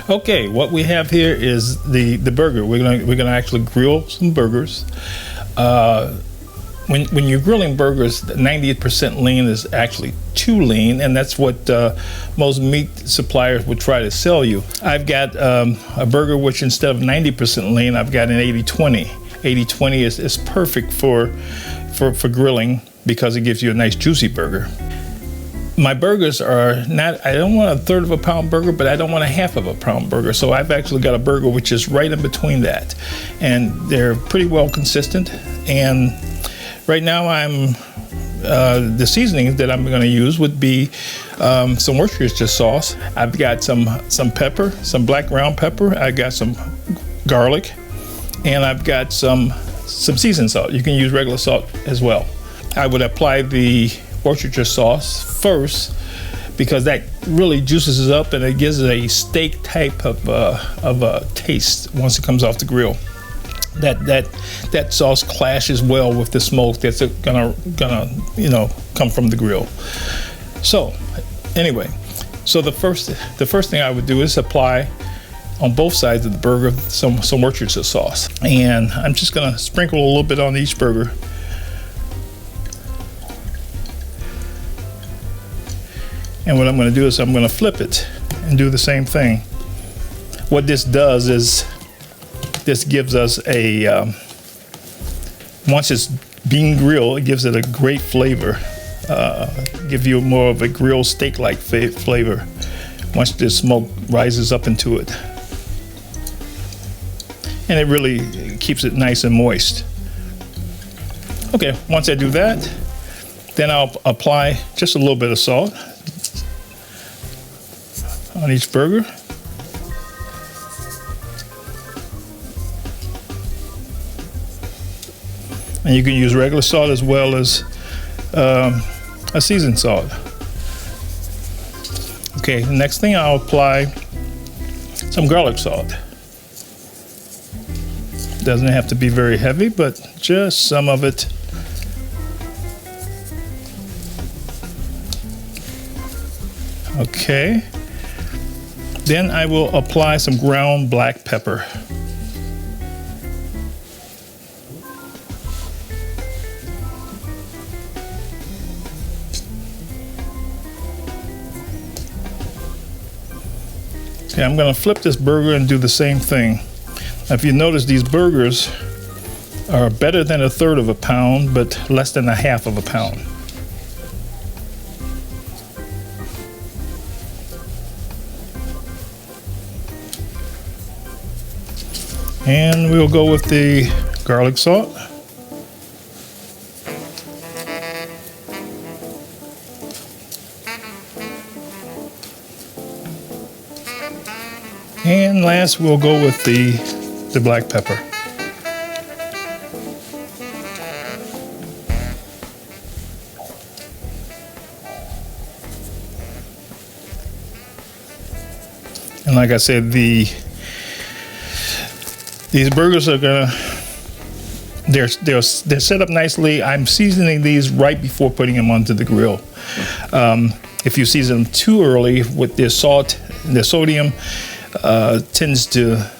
Okay, what we have here is the burger. We're gonna actually grill some burgers. When you're grilling burgers, 90% lean is actually too lean, and that's what most meat suppliers would try to sell you. I've got a burger which instead of 90% lean, I've got an 80-20. 80-20 is perfect for grilling because it gives you a nice juicy burger. My burgers are not, I don't want a third of a pound burger, but I don't want a half of a pound burger. So I've actually got a burger which is right in between that. And they're pretty well consistent. And right now the seasoning that I'm gonna use would be some Worcestershire sauce. I've got some pepper, some black ground pepper. I've got some garlic, and I've got some seasoned salt. You can use regular salt as well. I would apply the Worcestershire sauce first because that really juices it up and it gives it a steak type of a taste once it comes off the grill. That sauce clashes well with the smoke that's gonna come from the grill. So anyway, so the first thing I would do is apply on both sides of the burger some Worcestershire sauce, and I'm just gonna sprinkle a little bit on each burger. And what I'm going to do is I'm going to flip it and do the same thing. What this does is this gives us a, once it's being grilled, it gives it a great flavor. Give you more of a grilled steak-like flavor once the smoke rises up into it. And it really keeps it nice and moist. Okay, once I do that, then I'll apply just a little bit of salt on each burger. And you can use regular salt as well as a seasoned salt. Okay, the next thing I'll apply some garlic salt. Doesn't have to be very heavy, but just some of it. Okay. Then I will apply some ground black pepper. Okay, I'm going to flip this burger and do the same thing. Now, if you notice, these burgers are better than a third of a pound, but less than a half of a pound. And we'll go with the garlic salt. And last, we'll go with the black pepper. And like I said, these burgers are they're set up nicely. I'm seasoning these right before putting them onto the grill. If you season them too early with the salt, the sodium tends to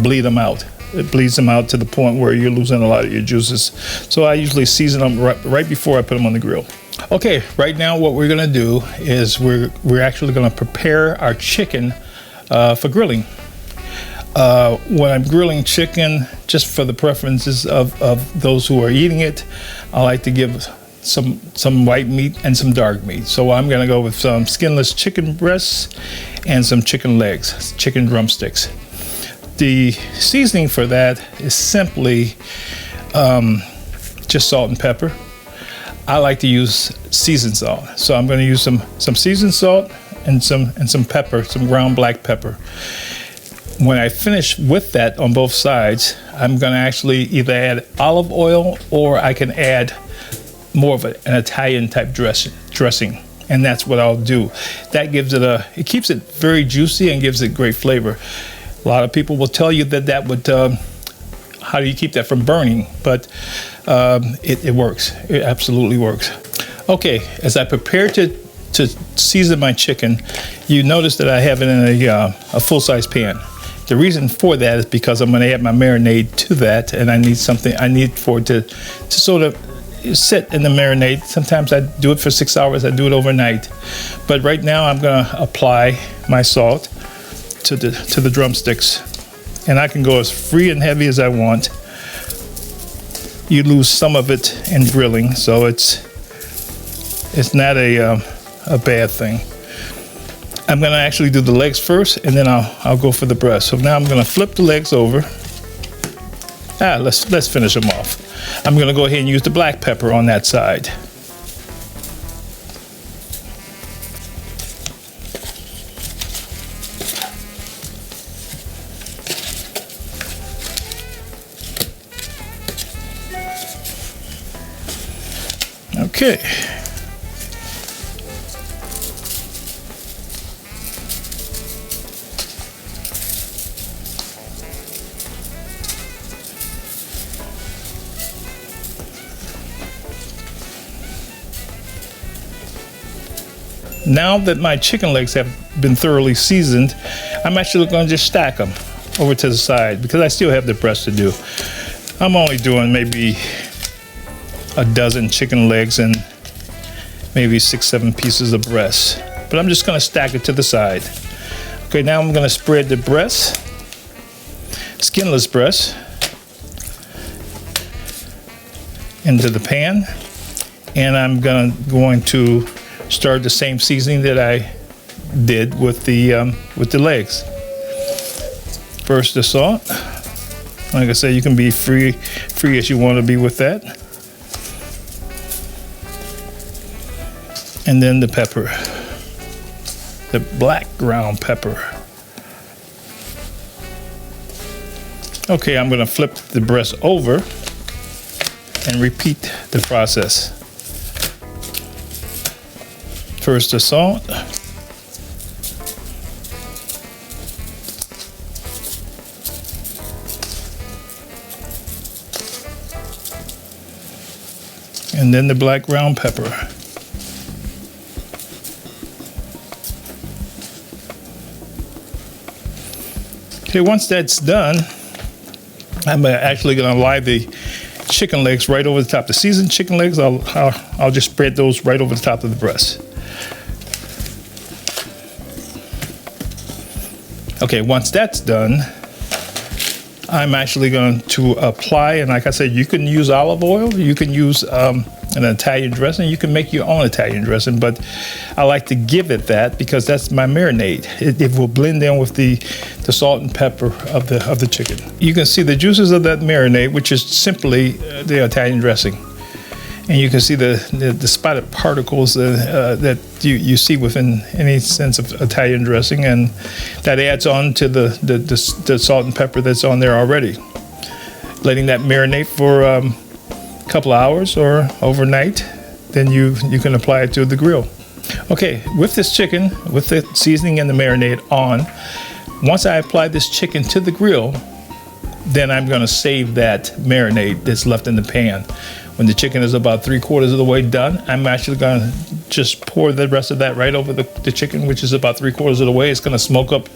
bleed them out. It bleeds them out to the point where you're losing a lot of your juices. So I usually season them right before I put them on the grill. Okay, right now what we're gonna do is we're actually gonna prepare our chicken for grilling. When I'm grilling chicken, just for the preferences of those who are eating it, I like to give some white meat and some dark meat. So I'm gonna go with some skinless chicken breasts and some chicken legs, chicken drumsticks. The seasoning for that is simply just salt and pepper. I like to use seasoned salt, so I'm going to use some seasoned salt and some pepper, some ground black pepper. When I finish with that on both sides, I'm going to actually either add olive oil or I can add more of an Italian type dressing, and that's what I'll do. That gives it it keeps it very juicy and gives it great flavor. A lot of people will tell you that would, how do you keep that from burning? But it works. It absolutely works. Okay, as I prepare to to season my chicken, you notice that I have it in a full-size pan. The reason for that is because I'm going to add my marinade to that, and I need for it to sort of sit in the marinade. Sometimes I do it for 6 hours, I do it overnight. But right now I'm going to apply my salt to the drumsticks. And I can go as free and heavy as I want. You lose some of it in grilling, so it's not a bad thing. I'm going to actually do the legs first, and then I'll go for the breast. So now I'm going to flip the legs over. Let's finish them off. I'm going to go ahead and use the black pepper on that side. Okay. Now that my chicken legs have been thoroughly seasoned, I'm actually going to just stack them over to the side because I still have the breast to do. I'm only doing maybe a dozen chicken legs and maybe 6-7 pieces of breast. But I'm just going to stack it to the side. Okay, now I'm going to spread the breast, skinless breast, into the pan, and I'm going to start the same seasoning that I did with the legs. First, the salt. Like I said, you can be free as you want to be with that. And then the pepper, the black ground pepper. Okay, I'm going to flip the breast over and repeat the process. First the salt. And then the black ground pepper. Okay, once that's done, I'm actually going to lie the chicken legs right over the top. The seasoned chicken legs, I'll just spread those right over the top of the breast. Okay, once that's done, I'm actually going to apply, and like I said, you can use olive oil, you can use an Italian dressing, you can make your own Italian dressing, but I like to give it that because that's my marinade. It will blend in with the salt and pepper of the chicken. You can see the juices of that marinade, which is simply the Italian dressing. And you can see the spotted particles that you see within any sense of Italian dressing, and that adds on to the salt and pepper that's on there already. Letting that marinate for a couple of hours or overnight, then you can apply it to the grill. Okay, with this chicken, with the seasoning and the marinade on, once I apply this chicken to the grill, then I'm going to save that marinade that's left in the pan. When the chicken is about 3/4 of the way done, I'm actually going to just pour the rest of that right over the chicken, which is about 3/4 of the way. It's going to smoke up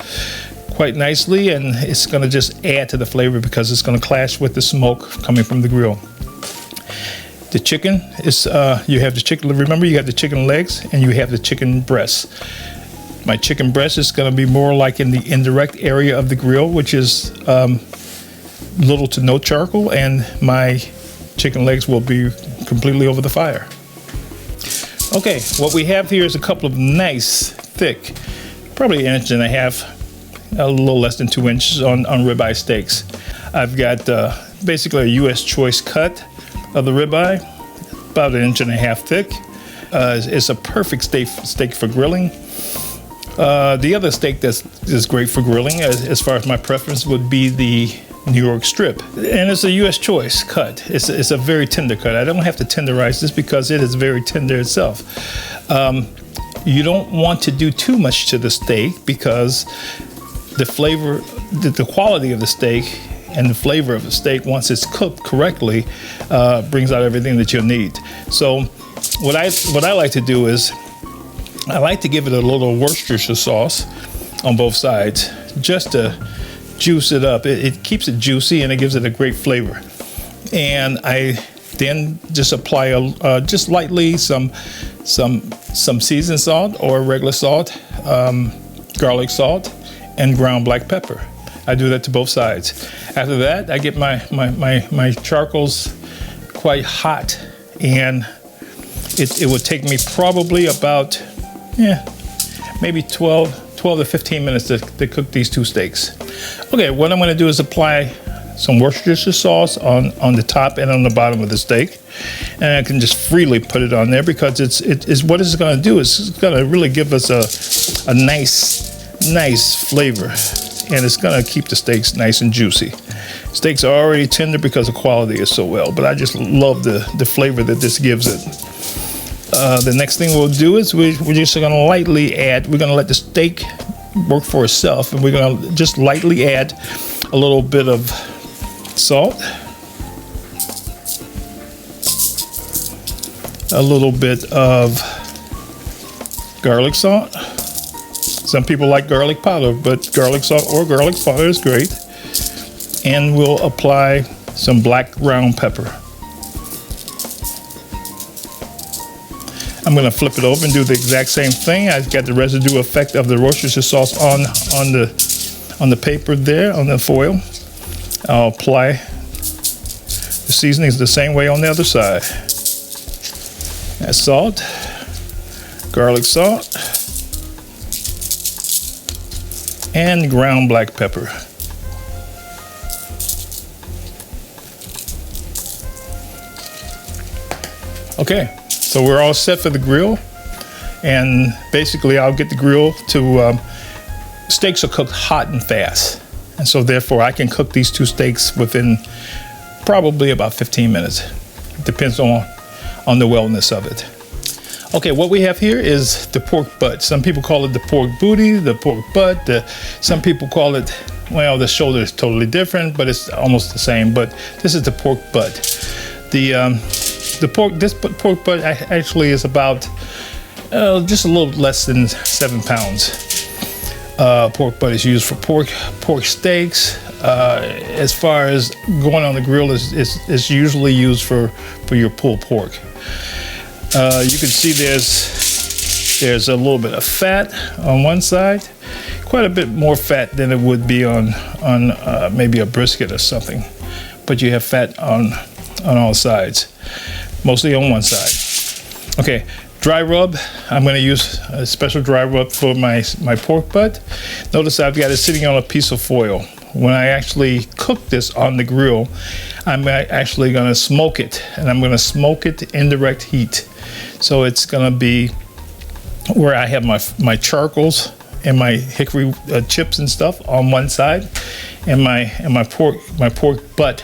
quite nicely, and it's going to just add to the flavor because it's going to clash with the smoke coming from the grill. The chicken is, you have the chicken, remember you have the chicken legs and you have the chicken breasts. My chicken breast is going to be more like in the indirect area of the grill, which is little to no charcoal, and my chicken legs will be completely over the fire. Okay, what we have here is a couple of nice, thick, probably 1.5 inches, a little less than 2 inches on ribeye steaks. I've got basically a U.S. choice cut of the ribeye, about 1.5 inches thick. It's a perfect steak for grilling. The other steak that's great for grilling, as far as my preference, would be the New York strip, and it's a U.S. choice cut. It's a very tender cut. I don't have to tenderize this because it is very tender itself. You don't want to do too much to the steak because the flavor, the quality of the steak and the flavor of the steak, once it's cooked correctly, brings out everything that you'll need. So what I like to do is I like to give it a little Worcestershire sauce on both sides just to juice it up. It keeps it juicy and it gives it a great flavor. And I then just apply just lightly some seasoned salt or regular salt, garlic salt, and ground black pepper. I do that to both sides. After that, I get my charcoals quite hot, and it would take me probably about maybe 12 to 15 minutes to cook these two steaks. Okay, what I'm going to do is apply some Worcestershire sauce on the top and on the bottom of the steak, and I can just freely put it on there because it's what it's going to do is it's going to really give us a nice flavor, and it's going to keep the steaks nice and juicy. Steaks are already tender because the quality is so well, but I just love the flavor that this gives it. The next thing we'll do is we're just going to lightly add. We're going to let the steak work for itself, and we're going to just lightly add a little bit of salt, a little bit of garlic salt. Some people like garlic powder, but garlic salt or garlic powder is great. And we'll apply some black ground pepper. I'm going to flip it over and do the exact same thing. I've got the residue effect of the Worcestershire sauce on the paper there, on the foil. I'll apply the seasonings the same way on the other side. That's salt, garlic salt, and ground black pepper. Okay, so we're all set for the grill, and basically I'll get the grill to, steaks are cooked hot and fast, and so therefore I can cook these two steaks within probably about 15 minutes. It depends on the wellness of it. Okay, what we have here is the pork butt. Some people call it the pork booty, the pork butt. Some people call it, well, the shoulder is totally different, but it's almost the same. But this is the pork butt. This pork butt actually is about just a little less than 7 pounds. Pork butt is used for pork steaks. As far as going on the grill, is usually used for your pulled pork. You can see there's a little bit of fat on one side, quite a bit more fat than it would be on maybe a brisket or something. But you have fat on all sides, mostly on one side. Okay, dry rub. I'm going to use a special dry rub for my pork butt. Notice I've got it sitting on a piece of foil. When I actually cook this on the grill, I'm actually going to smoke it, and I'm going to smoke it to indirect heat. So it's going to be where I have my charcoals and my hickory chips and stuff on one side, and my pork butt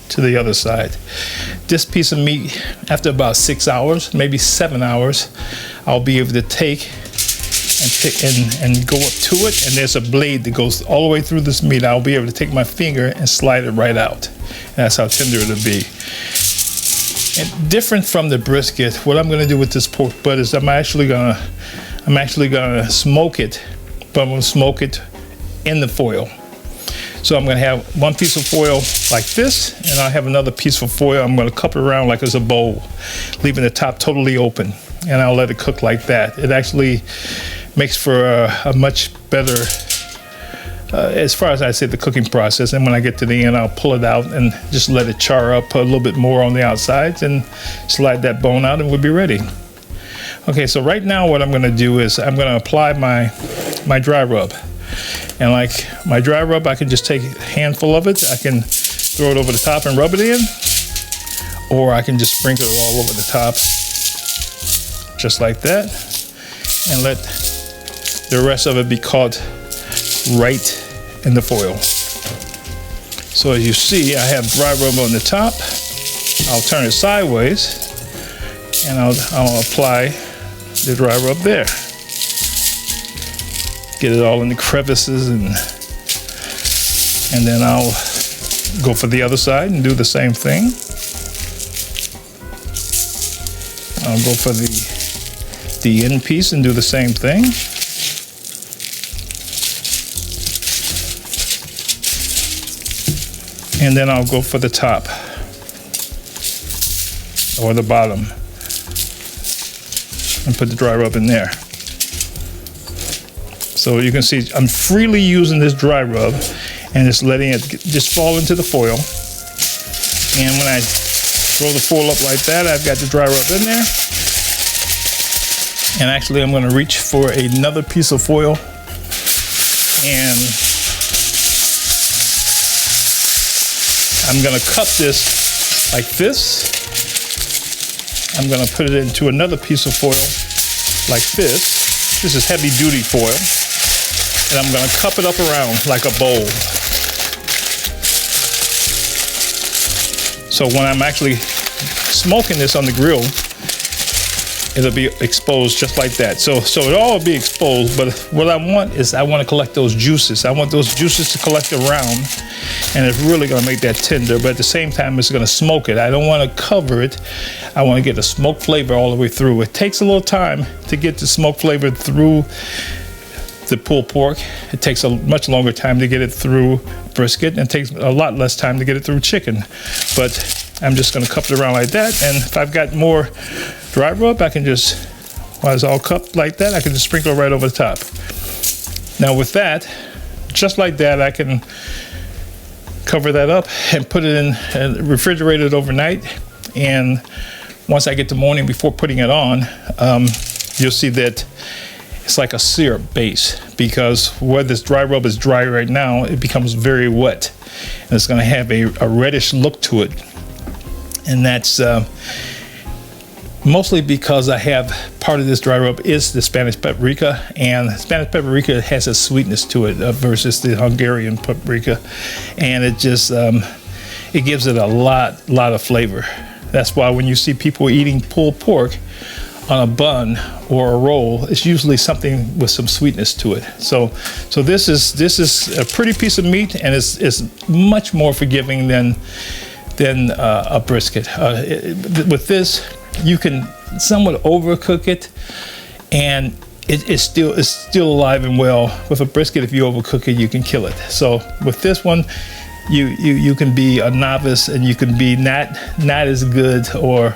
to the other side. This piece of meat, after about 6 hours, maybe 7 hours, I'll be able to take and go up to it, and there's a blade that goes all the way through this meat. I'll be able to take my finger and slide it right out. And that's how tender it'll be. And different from the brisket, what I'm going to do with this pork butt is I'm actually gonna smoke it, but I'm going to smoke it in the foil. So I'm going to have one piece of foil like this, and I have another piece of foil. I'm going to cup it around like it's a bowl, leaving the top totally open, and I'll let it cook like that. It actually makes for a much better, as far as I say, the cooking process. And when I get to the end, I'll pull it out and just let it char up a little bit more on the outsides and slide that bone out, and we'll be ready. Okay, so right now what I'm going to do is I'm going to apply my dry rub. And like my dry rub, I can just take a handful of it. I can throw it over the top and rub it in, or I can just sprinkle it all over the top, just like that, and let the rest of it be caught right in the foil. So as you see, I have dry rub on the top. I'll turn it sideways, and I'll apply the dry rub there. Get it all in the crevices, and then I'll go for the other side and do the same thing. I'll go for the end piece and do the same thing. And then I'll go for the top or the bottom and put the dry rub in there. So you can see I'm freely using this dry rub and just letting it just fall into the foil. And when I roll the foil up like that, I've got the dry rub in there. And actually I'm going to reach for another piece of foil, and I'm going to cup this like this. I'm going to put it into another piece of foil like this. This is heavy duty foil. And I'm going to cup it up around like a bowl. So when I'm actually smoking this on the grill, it'll be exposed just like that. So it all will be exposed, but what I want is I want to collect those juices. I want those juices to collect around, and it's really going to make that tender, but at the same time, it's going to smoke it. I don't want to cover it. I want to get the smoke flavor all the way through. It takes a little time to get the smoke flavor through the pulled pork. It takes a much longer time to get it through brisket, and it takes a lot less time to get it through chicken. But I'm just going to cup it around like that, and if I've got more dry rub, I can just, while it's all cupped like that, I can just sprinkle it right over the top. Now with that, just like that, I can cover that up and put it in and refrigerate it overnight. And once I get the morning before putting it on, you'll see that it's like a syrup base, because where this dry rub is dry right now, it becomes very wet, and it's going to have a reddish look to it. And that's mostly because I have part of this dry rub is the Spanish paprika, and Spanish paprika has a sweetness to it versus the Hungarian paprika, and it just it gives it a lot of flavor. That's why when you see people eating pulled pork on a bun or a roll, it's usually something with some sweetness to it. So this is a pretty piece of meat, and it's much more forgiving than a brisket. With this, you can somewhat overcook it, and it's still alive and well. With a brisket, if you overcook it, you can kill it. So with this one, you can be a novice, and you can be not as good, or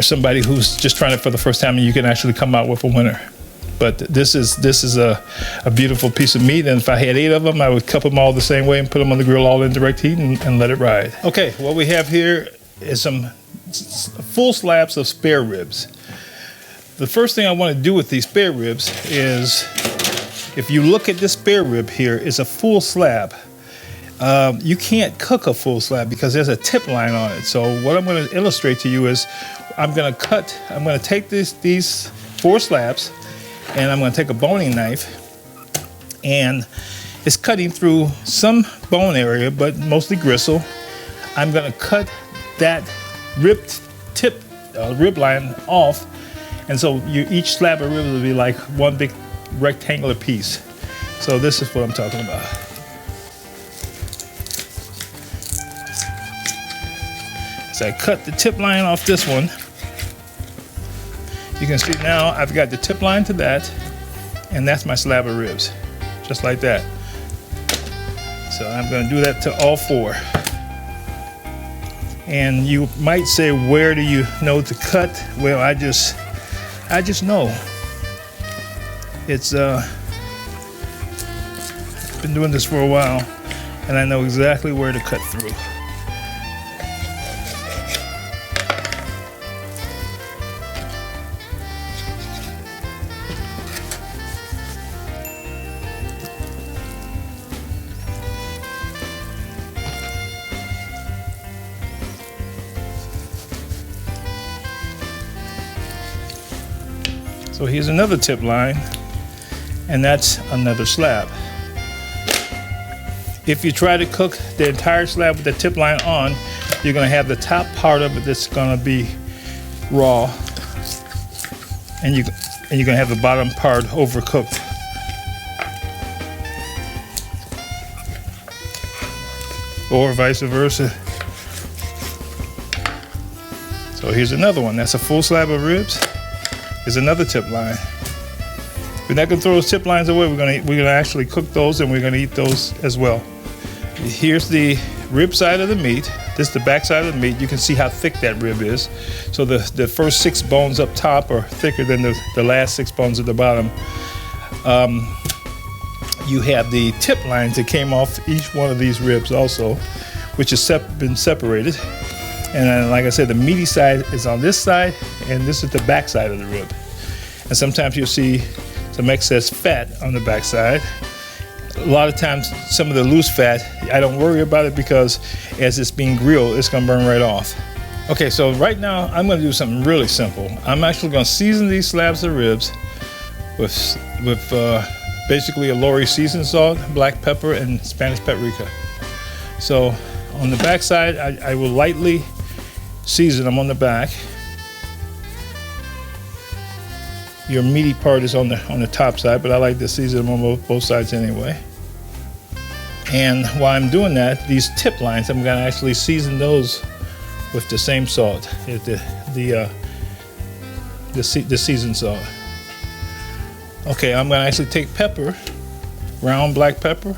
somebody who's just trying it for the first time, and you can actually come out with a winner. But this is a beautiful piece of meat, and if I had 8 of them, I would cup them all the same way and put them on the grill all in direct heat and let it ride. Okay, what we have here is some full slabs of spare ribs. The first thing I want to do with these spare ribs is, if you look at this spare rib here, it's a full slab. You can't cook a full slab because there's a tip line on it. So what I'm going to illustrate to you is I'm going to take these 4 slabs, and I'm going to take a boning knife, and it's cutting through some bone area, but mostly gristle. I'm going to cut that rib line off, and so each slab of ribs will be like one big rectangular piece. So this is what I'm talking about. So I cut the tip line off this one. You can see now I've got the tip line to that, and that's my slab of ribs, just like that. So I'm going to do that to all 4. And you might say, where do you know to cut? Well, I just know. It's I've been doing this for a while, and I know exactly where to cut through. So here's another tip line, and that's another slab. If you try to cook the entire slab with the tip line on, you're going to have the top part of it that's going to be raw, and you're going to have the bottom part overcooked. Or vice versa. So here's another one. That's a full slab of ribs. is another tip line. We're not gonna throw those tip lines away. We're gonna actually cook those, and we're gonna eat those as well. Here's the rib side of the meat. This is the back side of the meat. You can see how thick that rib is. So the first 6 bones up top are thicker than the last 6 bones at the bottom. You have the tip lines that came off each one of these ribs also, which has been separated. And then, like I said, the meaty side is on this side, and this is the back side of the rib. And sometimes you'll see some excess fat on the back side. A lot of times, some of the loose fat, I don't worry about it because as it's being grilled, it's gonna burn right off. Okay, so right now, I'm gonna do something really simple. I'm actually gonna season these slabs of ribs with basically a Lori seasoned salt, black pepper, and Spanish paprika. So on the back side, I will lightly season them on the back. Your meaty part is on the top side, but I like to season them on both sides anyway. And while I'm doing that, these tip lines, I'm gonna actually season those with the same salt, the seasoned salt. Okay, I'm gonna actually take pepper, ground black pepper,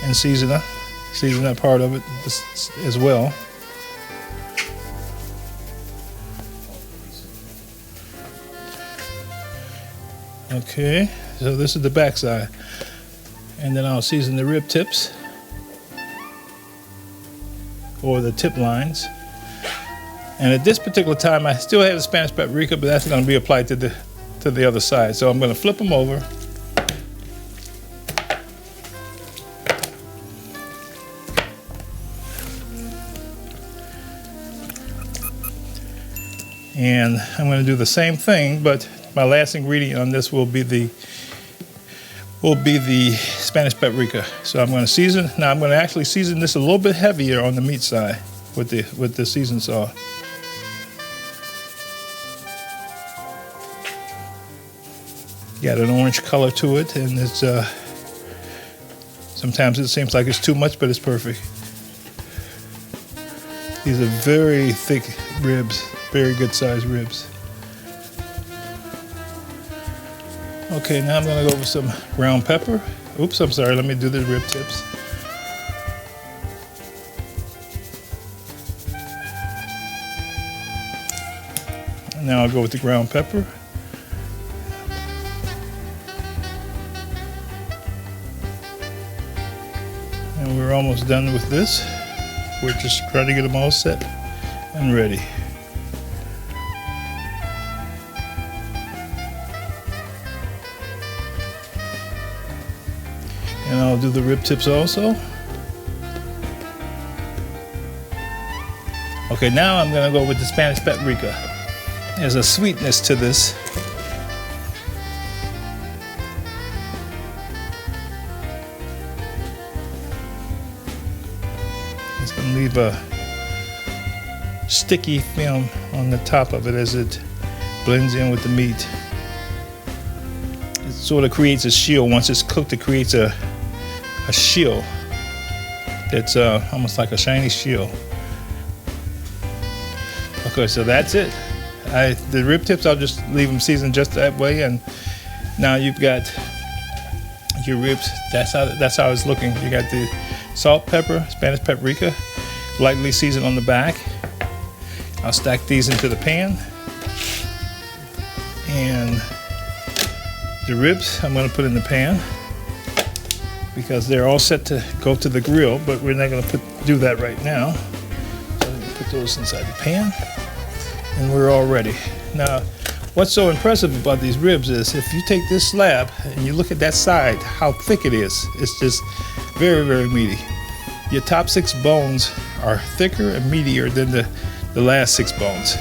and season that part of it as well. Okay, so this is the back side. And then I'll season the rib tips, or the tip lines. And at this particular time, I still have the Spanish paprika, but that's gonna be applied to the other side. So I'm gonna flip them over. And I'm going to do the same thing, but my last ingredient on this will be the Spanish paprika. So I'm going to season. Now I'm going to actually season this a little bit heavier on the meat side with the seasoned salt. Got an orange color to it, and it's sometimes it seems like it's too much, but it's perfect. These are very thick ribs. Very good sized ribs. Okay, now I'm gonna go with some ground pepper. Oops, I'm sorry, let me do the rib tips. And now I'll go with the ground pepper. And we're almost done with this. We're just trying to get them all set and ready. And I'll do the rib tips also. Okay, now I'm gonna go with the Spanish paprika. There's a sweetness to this. It's gonna leave a sticky film on the top of it as it blends in with the meat. It sort of creates a shield. Once it's cooked, it creates a shield that's almost like a shiny shield. Okay, so that's it. The rib tips, I'll just leave them seasoned just that way, and now you've got your ribs. That's how it's looking. You got the salt, pepper, Spanish paprika, lightly seasoned on the back. I'll stack these into the pan, and the ribs I'm going to put in the pan because they're all set to go to the grill, but we're not going to do that right now. So I'm going to put those inside the pan, and we're all ready. Now, what's so impressive about these ribs is if you take this slab and you look at that side, how thick it is. It's just very, very meaty. Your top 6 bones are thicker and meatier than the last 6 bones.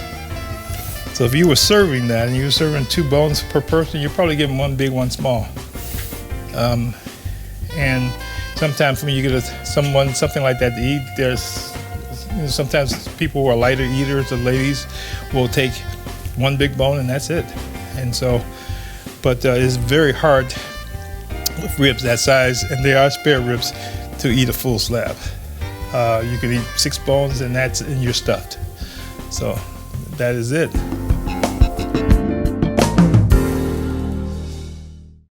So if you were serving that and you were serving 2 bones per person, you're probably giving one big, one small. And sometimes when you get something like that to eat, there's sometimes people who are lighter eaters, the ladies, will take 1 big bone and that's it. And so, but it's very hard with ribs that size, and they are spare ribs, to eat a full slab. You can eat 6 bones and you're stuffed. So that is it.